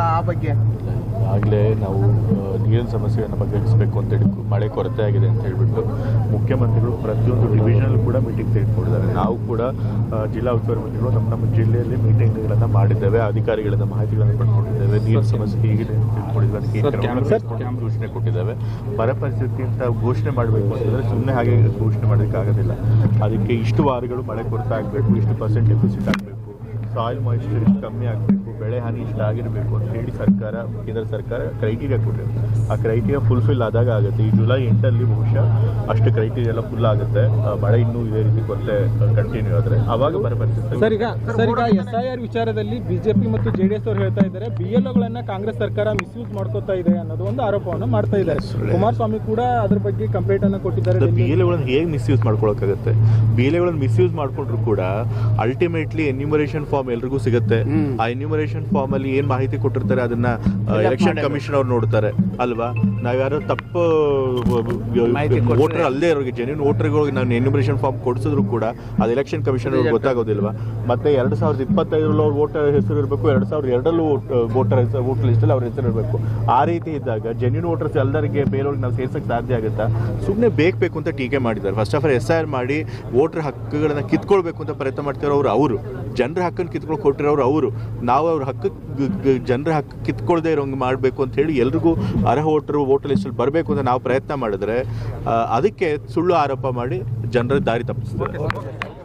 ಆ ಬಗ್ಗೆ ಆಗಲೇ ನಾವು ನೀರಿನ ಸಮಸ್ಯೆಯನ್ನು ಬಗೆಹರಿಸಬೇಕು ಅಂತೇಳಿ ಮಳೆ ಕೊರತೆ ಆಗಿದೆ ಅಂತ ಹೇಳ್ಬಿಟ್ಟು ಮುಖ್ಯಮಂತ್ರಿಗಳು ಪ್ರತಿಯೊಂದು ಡಿವಿಷನಲ್ಲೂ ಕೂಡ ಮೀಟಿಂಗ್ ತೆಗೆದುಕೊಂಡಿದ್ದಾರೆ. ನಾವು ಕೂಡ ಜಿಲ್ಲಾ ಉಸ್ತುವಾರಿ ಮಂತ್ರಿಗಳು ನಮ್ಮ ಜಿಲ್ಲೆಯಲ್ಲಿ ಮೀಟಿಂಗ್ಗಳನ್ನು ಮಾಡಿದ್ದೇವೆ, ಅಧಿಕಾರಿಗಳಿಂದ ಮಾಹಿತಿಗಳನ್ನು ಪಡ್ಕೊಂಡಿದ್ದೇವೆ, ನೀರಿನ ಸಮಸ್ಯೆ ಹೇಗಿದೆ ಅಂತ ತಿಳ್ಕೊಂಡಿದ್ದೇವೆ, ಘೋಷಣೆ ಕೊಟ್ಟಿದ್ದೇವೆ. ಬರ ಪರಿಸ್ಥಿತಿ ಅಂತ ಘೋಷಣೆ ಮಾಡಬೇಕು ಅಂತಂದರೆ ಸುಮ್ಮನೆ ಹಾಗೆ ಘೋಷಣೆ ಮಾಡೋದಕ್ಕೆ ಆಗೋದಿಲ್ಲ. ಅದಕ್ಕೆ ಇಷ್ಟು ವಾರಗಳು ಮಳೆ ಕೊರತೆ ಆಗಬೇಕು, ಇಷ್ಟು % ಡೆಫಿಸಿಟ್ ಆಗಬೇಕು, ಸಾಯಿಲ್ ಮಾಯಿಶ್ಚರ್ ಇಷ್ಟು ಕಮ್ಮಿ ಆಗಬೇಕು, ಬೆಳೆ ಹಾನಿ ಇಷ್ಟ ಆಗಿರಬೇಕು ಅಂತ ಹೇಳಿ ಸರ್ಕಾರ, ಕೇಂದ್ರ ಸರ್ಕಾರ ಕ್ರೈಟೀರಿಯಾ ಕೊಟ್ಟಿದೆ. ಆ ಕ್ರೈಟೀರಿಯಾ ಫುಲ್ಫಿಲ್ ಆದಾಗ ಆಗುತ್ತೆ. ಈ ಜುಲೈ 8 ಬಹುಶಃ ಅಷ್ಟು ಕ್ರೈಟೀರಿಯಾ ಎಲ್ಲ ಫುಲ್ ಆಗುತ್ತೆ. ಮಳೆ ಇನ್ನೂ ಇದೇ ರೀತಿ ಕೊರತೆ ಕಂಟಿನ್ಯೂ ಆದರೆ ಆವಾಗ ಬರ ಪರಿಸ್ಥಿತಿ. ಸರ್ ಈಗ SIR ವಿಚಾರದಲ್ಲಿ ಬಿಜೆಪಿ ಮತ್ತು JDS ಅವರು ಹೇಳ್ತಾ ಇದ್ದಾರೆ, BLOಗಳನ್ನ ಕಾಂಗ್ರೆಸ್ ಸರ್ಕಾರ ಮಿಸ್ಯೂಸ್ ಮಾಡ್ಕೋತಾ ಇದೆ ಅನ್ನೋದು ಒಂದು ಆರೋಪವನ್ನು ಮಾಡ್ತಾ ಇದ್ದಾರೆ. ಕುಮಾರಸ್ವಾಮಿ ಕೂಡ ಅದ್ರ ಬಗ್ಗೆ ಕಂಪ್ಲೇಂಟ್ ಅನ್ನು ಕೊಟ್ಟಿದ್ದಾರೆ. BLOಗಳನ್ನ ಹೇಗೆ ಮಿಸ್ಯೂಸ್ ಮಾಡ್ಕೊಳಕ್ಕಾಗತ್ತೆ? BLOಗಳನ್ನ ಮಿಸ್ಯೂಸ್ ಮಾಡ್ಕೊಂಡ್ರು ಕೂಡ ಅಲ್ಟಿಮೇಟ್ಲಿ ಎನ್ಯೂಮರೇಷನ್ ಫಾರ್ಮ್ ಎಲ್ರಿಗೂ ಸಿಗುತ್ತೆ. ಆ ಎನ್ಯೂಮರೇಷನ್ ಫಾರ್ಮ್ ಅಲ್ಲಿ ಏನ್ ಮಾಹಿತಿ ಕೊಟ್ಟಿರ್ತಾರೆ ಅದನ್ನ ಎಲೆಕ್ಷನ್ ಕಮಿಷನ್ ಅವ್ರು ನೋಡ್ತಾರೆ ಅಲ್ವಾ. ನಾವ್ಯಾರೋ ತಪ್ಪು ವೋಟರ್ ಅಲ್ಲದೆ ಇರೋರಿಗೆ, ಜೆನ್ಯೂನ್ ವೋಟರ್ಗಳಿಗೆ ನಾನು ಎನ್ಯೂಮರೇಷನ್ ಫಾರ್ಮ್ ಕೊಡಿಸಿದ್ರು ಕೂಡ ಅದು ಎಲೆಕ್ಷನ್ ಕಮಿಷನ್ ಅವ್ರಿಗೆ ಗೊತ್ತಾಗೋದಿಲ್ವಾ. ಮತ್ತೆ 2025 ಅವ್ರ ವೋಟರ್ ಹೆಸರು ಇರಬೇಕು, 2002 ವೋಟರ್ ಲಿಸ್ಟಲ್ಲಿ ಅವ್ರ ಹೆಸರು ಇರಬೇಕು. ಆ ರೀತಿ ಇದ್ದಾಗ ಜೆನ್ಯೂನ್ ವೋಟರ್ಸ್ ಎಲ್ಲರಿಗೆ ಬೇರೆಯವ್ರಿಗೆ ನಾವು ಸೇರ್ಸಕ್ಕೆ ಸಾಧ್ಯ ಆಗುತ್ತಾ? ಸುಮ್ಮನೆ ಬೇಕು ಅಂತ ಟೀಕೆ ಮಾಡಿದ್ದಾರೆ. ಫಸ್ಟ್ ಆಫ್ ಆಲ್ SIR ಮಾಡಿ ವೋಟರ್ ಹಕ್ಕುಗಳನ್ನ ಕಿತ್ಕೊಳ್ಬೇಕು ಅಂತ ಪ್ರಯತ್ನ ಮಾಡ್ತಿರೋರು ಅವರು, ಜನರ ಹಕ್ಕನ್ನು ಕಿತ್ಕೊಂಡು ಕೊಟ್ಟಿರೋರು ಅವರು. ನಾವು ಅವ್ರ ಹಕ್ಕು, ಜನರ ಹಕ್ಕು ಕಿತ್ಕೊಳ್ಳದೆ ಇರೋಂಗೆ ಮಾಡಬೇಕು ಅಂತ ಹೇಳಿ ಎಲ್ರಿಗೂ ಅರ್ಹ ವೋಟರ್ ಲಿಸ್ಟಲ್ಲಿ ಬರಬೇಕು ಅಂತ ನಾವು ಪ್ರಯತ್ನ ಮಾಡಿದ್ರೆ ಅದಕ್ಕೆ ಸುಳ್ಳು ಆರೋಪ ಮಾಡಿ ಜನರ ದಾರಿ ತಪ್ಪಿಸ್ತಾರೆ.